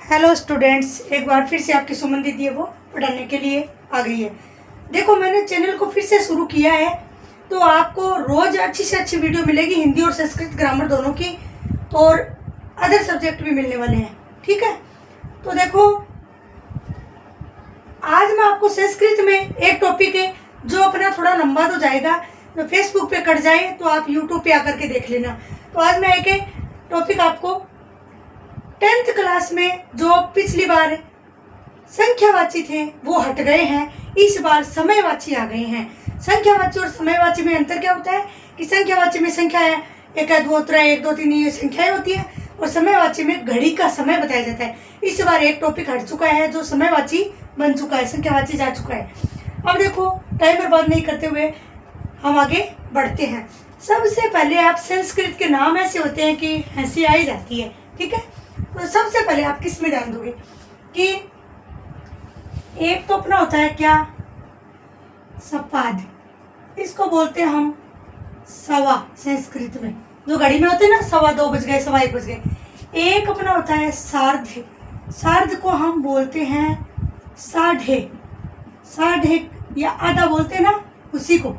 Hello students, एक बार फिर से आपकी सुमन दीदी है वो पढ़ाने के लिए आ गई है। देखो, मैंने चैनल को फिर से शुरू किया है तो आपको रोज अच्छी से अच्छी वीडियो मिलेगी, हिंदी और संस्कृत ग्रामर दोनों की, और अदर सब्जेक्ट भी मिलने वाले हैं। ठीक है, तो देखो आज मैं आपको संस्कृत में एक टॉपिक है जो अपना थोड़ा लंबा तो जाएगा, तो फेसबुक पे कट जाए तो आप यूट्यूब पे आकर के देख लेना। तो आज मैं एक टॉपिक आपको 10th क्लास में जो पिछली बार संख्यावाची थे वो हट गए हैं, इस बार समयवाची आ गए हैं। संख्यावाची और समयवाची में अंतर क्या होता है कि संख्यावाची में संख्या है 1 2 3 1 2 3 ये संख्याएं होती है, और समयवाची में घड़ी का समय बताया जाता है। इस बार एक टॉपिक हट चुका है जो समयवाची बन चुका है, संख्यावाची जा चुका है। अब देखो, टाइम बर्बाद नहीं करते हुए हम आगे बढ़ते हैं। सबसे पहले आप संस्कृत के नाम ऐसे होते हैं कि हंसी आ ही जाती है। ठीक है, तो सबसे पहले आप किस में ध्यान दोगे कि एक तो अपना होता है क्या, सपाद, इसको बोलते हैं हम सवा। संस्कृत में जो घड़ी में होते हैं ना, 2:15 बज गए, 1:15 बज गए। एक अपना होता है सार्ध, सार्ध को हम बोलते हैं साढ़े, साढ़े या आधा बोलते हैं ना, उसी को।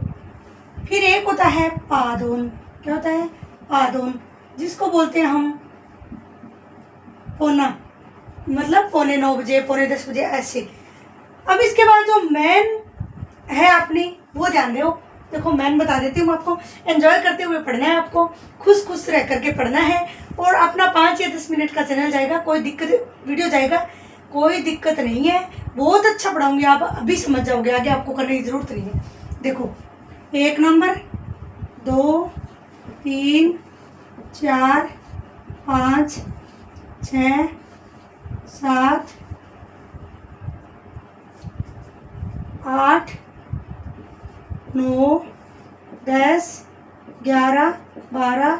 फिर एक होता है पादोन, क्या होता है, पादोन, जिसको बोलते हैं हम पौना, मतलब 8:45 बजे, 8:45 बजे ऐसे। अब इसके बाद जो मैन है अपनी, वो ध्यान दो। देखो, मैन बता देती हूँ आपको, एंजॉय करते हुए पढ़ना है आपको, खुश खुश रह करके पढ़ना है, और अपना 5 या 10 मिनट का चैनल जाएगा, कोई दिक्कत, वीडियो जाएगा, कोई दिक्कत नहीं है। बहुत अच्छा पढ़ाऊंगी, आप अभी समझ जाओगे, आगे आपको करने की जरूरत नहीं है। देखो, 1 नंबर, 2 3 4 5 6 7 8 9 10 11 12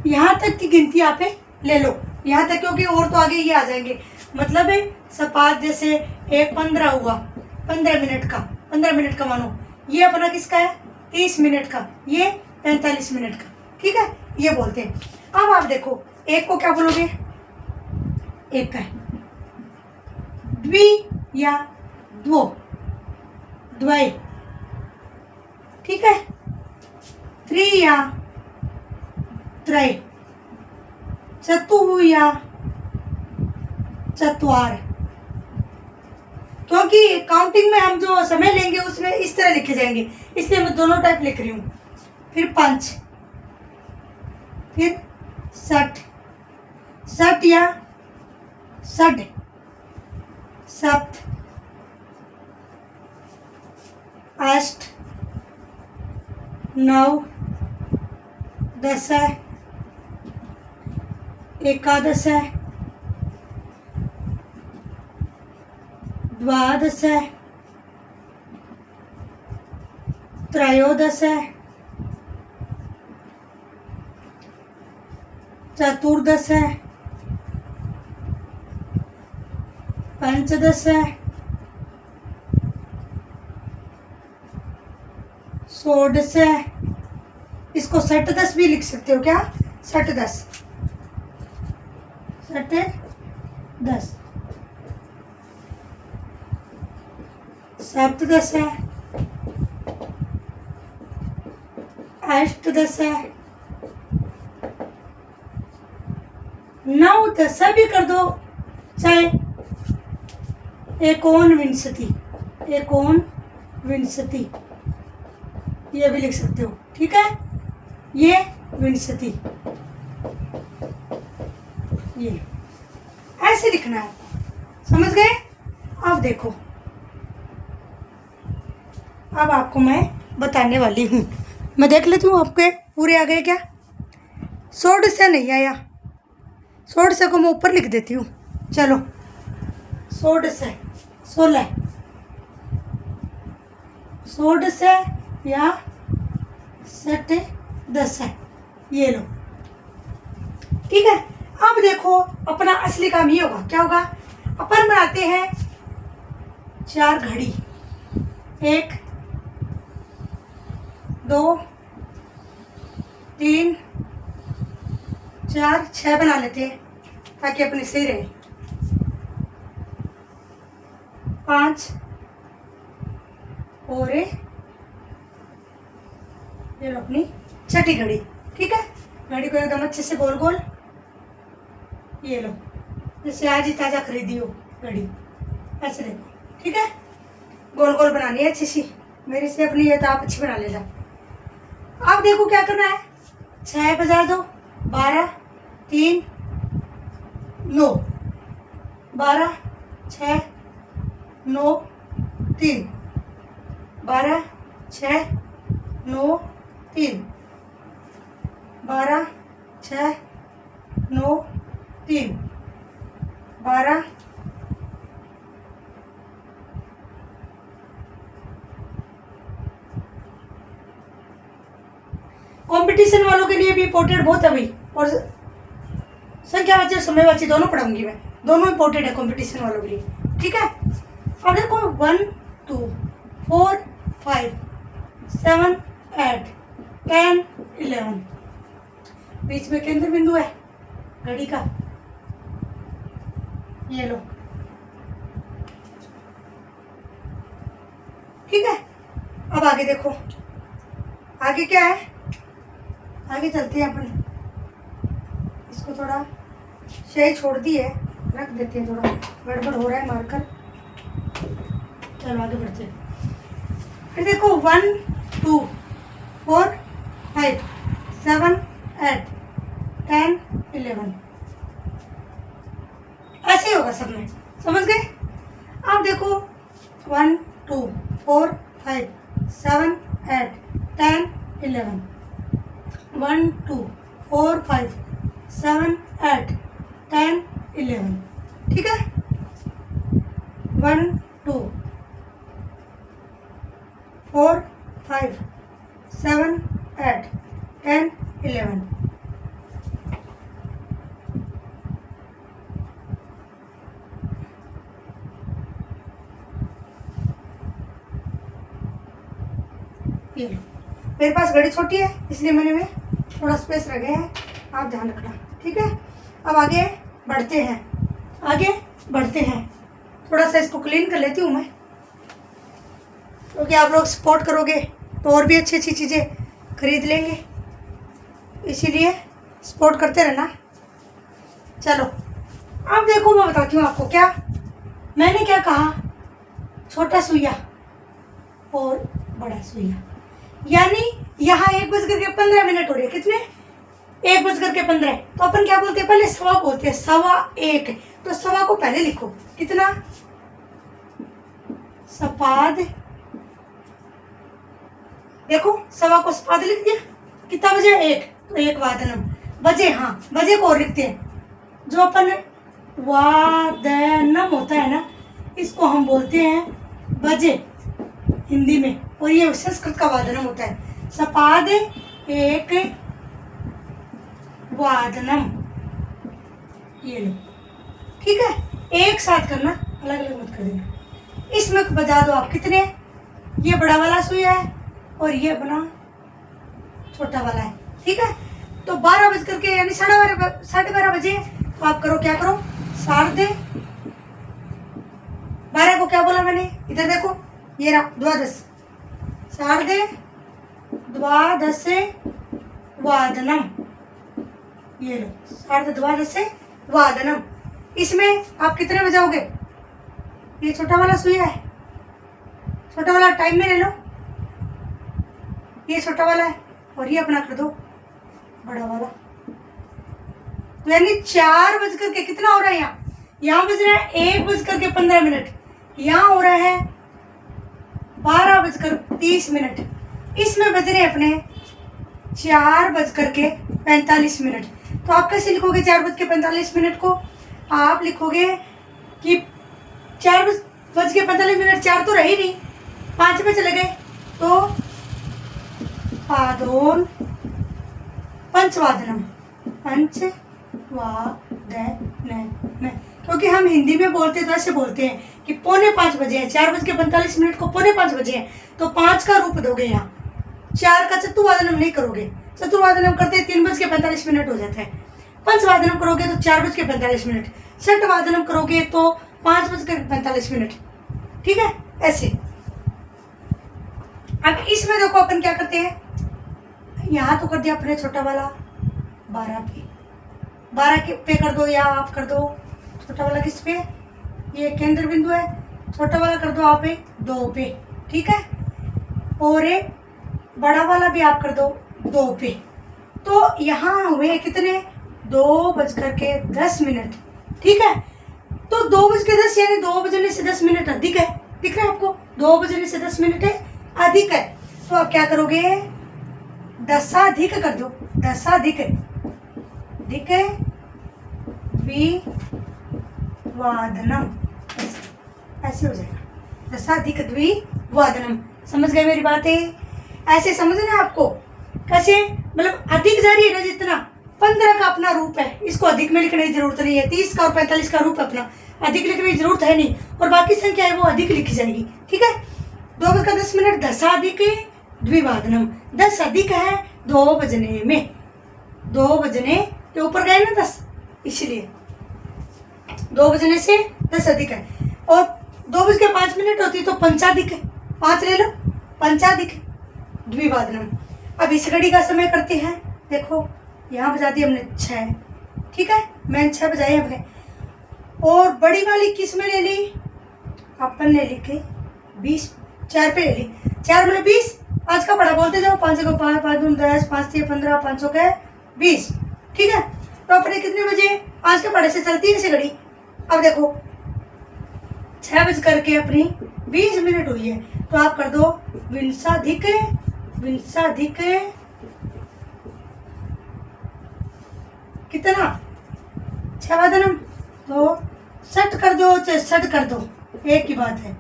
यहाँ तक की गिनती आप ले लो, यहाँ तक, क्योंकि और तो आगे ये आ जाएंगे। मतलब है सपाट, जैसे 1 15 हुआ, 15 मिनट का, 15 मिनट का मानो, ये अपना किसका है 30 मिनट का, ये 45 मिनट का। ठीक है, ये बोलते हैं। अब आप देखो, एक को क्या बोलोगे, एक का है द्वि या द्वो, द्वय। ठीक है, 3 या त्रय, चतुः या चत्वार। क्योंकि काउंटिंग में हम जो समय लेंगे उसमें इस तरह लिखे जाएंगे, इसलिए मैं दोनों टाइप लिख रही हूँ। फिर 5, फिर 60, 60 या षड, 7 8 9 10 11 12 13 14 15 16, इसको 60 भी लिख सकते हो क्या, 60 10 7 8 10 9 10 भी कर दो, चाहे 19 ये भी लिख सकते हो। ठीक है, ये विंशति, ये ऐसे लिखना है, समझ गए। अब देखो, अब आपको मैं बताने वाली हूँ, मैं देख लेती हूँ आपके पूरे आ गए क्या। 16 नहीं आया, 16 को मैं ऊपर लिख देती हूँ। चलो, 16 16 या 10, ये लो। ठीक है, अब देखो, अपना असली काम ये होगा, क्या होगा, अपन बनाते हैं 4 घड़ी, 1 2 3 4 6 बना लेते हैं ताकि अपनी सही रहे। 5 और ये लो अपनी छठी घड़ी। ठीक है, घड़ी को एकदम अच्छे से गोल गोल, ये लो जैसे आज ही ताज़ा खरीदी हो घड़ी, ऐसे देखो। ठीक है, गोल गोल बनानी है अच्छी सी, मेरी से अपनी है तो आप अच्छी बना लेना। अब देखो क्या करना है, 6 बजा दो, 12 3 9, 12 6 9 3, 12 6 9 3, 12 6 9 3, 12 कंपटीशन वालों के लिए भी इंपॉर्टेंट बहुत है भाई, और संख्यावाची और समयवाची दोनों पढ़ाऊंगी मैं, दोनों इंपॉर्टेंट है कंपटीशन वालों के लिए। ठीक है, अब देखो 1 2 4 5 7 8 10 11, बीच में केंद्र बिंदु है घड़ी का, ये लो। ठीक है, अब आगे देखो, आगे क्या है, आगे चलते हैं अपन, इसको थोड़ा शाही छोड़ दी है, रख देते हैं, थोड़ा गड़बड़ हो रहा है मार्कर। चलो आगे बढ़ते हैं। फिर देखो 1 2 4 5 7 8 10 11, ऐसे ही होगा सब में, समझ गए। अब देखो 1 2 4 5 7 8 10 11, 1 2 4 5 7 8 10 11। ठीक है, 1 2 4 5 7 8 10 11। ये लो, मेरे पास घड़ी छोटी है इसलिए मैंने में थोड़ा स्पेस रख गया है, आप ध्यान रखना। ठीक है, अब आगे बढ़ते हैं, आगे बढ़ते हैं। थोड़ा सा इसको क्लीन कर लेती हूँ मैं, क्योंकि आप लोग सपोर्ट करोगे तो और भी अच्छी अच्छी चीज़ें खरीद लेंगे, इसीलिए सपोर्ट करते रहना। चलो अब देखो, मैं बताती हूँ आपको क्या मैंने क्या कहा, छोटा सुइया और बड़ा सुइया, यानी यहाँ 1:15 हो रही है, कितने 1:15, तो अपन क्या बोलते हैं, पहले सवा बोलते हैं, 1:15, तो सवा को पहले लिखो, कितना सपाद, देखो सवा को सपाद लिख दिया, कितना बजे 1, तो 1 वादनम बजे, हाँ बजे को और लिखते हैं, जो अपन वादनम होता है ना, इसको हम बोलते हैं बजे हिंदी में, और ये संस्कृत का वादनम होता है, सपाद 1 वादनम, ये लो। ठीक है, एक साथ करना, अलग अलग मत कर देना। इसमें बजा दो आप कितने, ये बड़ा वाला सुइया है और ये अपना छोटा वाला है। ठीक है, तो 12 बज करके यानी 12:30 बजे, तो आप करो क्या करो, 12:30 को क्या बोला मैंने, इधर देखो, ये रहा 12:30, 12:30 वादनम, ये लो 12:30 वादनम। इसमें आप कितने बजाओगे, ये छोटा वाला सुइया है, छोटा वाला टाइम में ले लो, ये छोटा वाला है और ये अपना कर दो बड़ा वाला, तो यानी 4 बज करके कितना हो रहा है, यहाँ बज रहा है 1:15, यहाँ हो रहा है 12:30, इसमें बज रहे हैं अपने 4:45। तो आप कैसे लिखोगे 4:45 को, आप लिखोगे कि 4:45, 4 तो रही नहीं, 5 में चले गए, तो पादोन पंचवादनम, पंचवादन, क्योंकि हम हिंदी में बोलते तो ऐसे बोलते हैं कि 4:45 बजे हैं, 4:45 को 4:45 बजे हैं, तो 5 का रूप दोगे यहाँ, 4 का चतुर्वादनम नहीं करोगे, चतुर्वादनम करते 3:45 हो जाता है। पंचवादनम करोगे तो 4:45, षटवादनम करोगे तो 5:45। ठीक है, ऐसे। अब इसमें देखो अपन क्या करते हैं, यहाँ तो कर दिया अपने छोटा वाला 12 पे, 12 पे कर दो या आप कर दो छोटा वाला किस पे, ये केंद्र बिंदु है, छोटा वाला कर दो आप 2 पे। ठीक है, और एक बड़ा वाला भी आप कर दो 2 पे। तो यहाँ हुए कितने, 2:10। ठीक है, तो 2:10 यानी 2 बजने से 10 मिनट अधिक है, दिख रहा है आपको, 2 बजने से 10 मिनट है अधिक है। तो आप क्या करोगे, दशाधिक कर दो, दशाधिक अधिक द्विवादनम, ऐसे हो जाएगा, दशाधिक द्विवादनम। समझ गए मेरी बातें? ऐसे समझना आपको कैसे, मतलब अधिक जारी है ना, जितना 15 का अपना रूप है, इसको अधिक में लिखने की जरूरत नहीं है। 30 का और 45 का रूप अपना अधिक लिखने की जरूरत है नहीं, और बाकी संख्या है वो अधिक लिखी जाएगी। ठीक है, 2:10 दशाधिक द्विवादनम, 10 अधिक है 2 बजने में, 2 बजने के ऊपर गए ना 10, इसलिए 2 बजने से 10 अधिक है। और 2:05 होती तो पंचाधिक है, 5 ले लो, पंचाधिक द्विवादनम। अब इस घड़ी का समय करते हैं, देखो यहाँ बजा दी हमने 6। ठीक है, मैंने 6 बजाई हमने, और बड़ी वाली किस में ले ली, अपन ने लिखे 20, 4 पे ले ली, 4 में 20, 5 का बड़ा बोलते जाओ, 5 को 5, 5 दून 10, 5 6 15, 500 का 20। ठीक है, तो अपने कितने बजे, 5 के बड़े से चलती है ऐसे घड़ी। अब देखो 6 बज करके अपनी 20 मिनट हुई है, तो आप कर दो विंशाधिक कितना, 6 वादनम, तो 60 कर दो, 60 कर दो, एक ही बात है,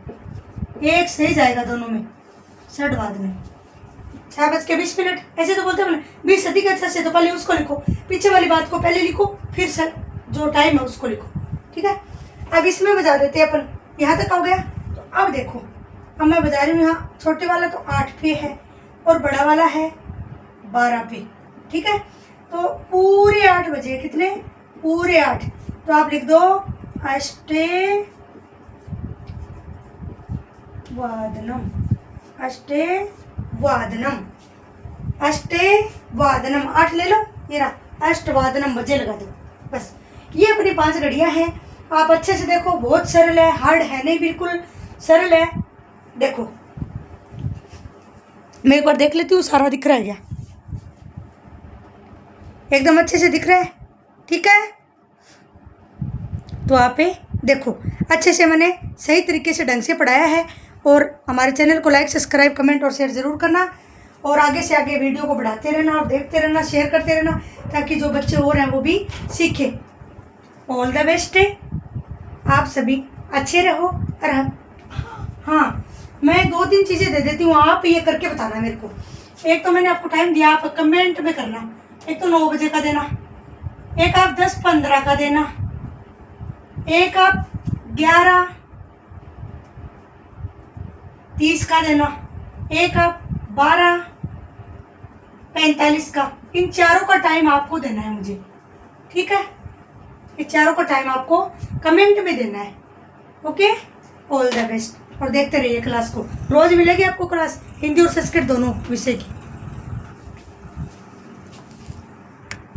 एक सही जाएगा दोनों में, 60 वादनम। 6:20, ऐसे तो बोलते हैं 20 अधिक अच्छा से, तो पहले उसको लिखो, पीछे वाली बात को पहले लिखो, फिर सर जो टाइम है उसको लिखो। ठीक है, अब इसमें बजा देते हैं अपन, यहाँ तक हो गया। तो अब देखो, अब मैं बजा रही हूँ, यहाँ छोटे वाला तो 8 पे है और बड़ा वाला है 12 पे। ठीक है, तो पूरे 8 बजे, कितने, पूरे 8, तो आप लिख दो अष्टवादनम, अष्टवादनम, अष्टवादनम, 8 ले लो, ये रहा अष्टवादनम बजे लगा दो, बस। ये अपनी 5 घड़ियां हैं। आप अच्छे से देखो, बहुत सरल है, हार्ड है नहीं, बिल्कुल सरल है। देखो मैं एक बार देख लेती हूँ, सारा दिख रहा है क्या, एकदम अच्छे से दिख रहा है। ठीक है, तो आप देखो अच्छे से मैंने सही तरीके से ढंग से पढ़ाया है। और हमारे चैनल को लाइक, सब्सक्राइब, कमेंट और शेयर ज़रूर करना, और आगे से आगे वीडियो को बढ़ाते रहना और देखते रहना, शेयर करते रहना, ताकि जो बच्चे और हैं वो भी सीखें। ऑल द बेस्ट, आप सभी अच्छे रहो। और हाँ, मैं 2-3 चीज़ें दे देती हूँ, आप ये करके बताना मेरे को। एक तो मैंने आपको टाइम दिया, आप कमेंट में करना, एक तो 9 बजे का देना, एक आप 10:15 का देना, एक आप 11:30 का देना, एक आप 12:45 का। इन चारों का टाइम आपको देना है मुझे। ठीक है, ये चारों का टाइम आपको कमेंट में देना है। ओके, ऑल द बेस्ट, और देखते रहिए क्लास को। रोज मिलेगी आपको क्लास, हिंदी और संस्कृत दोनों विषय की।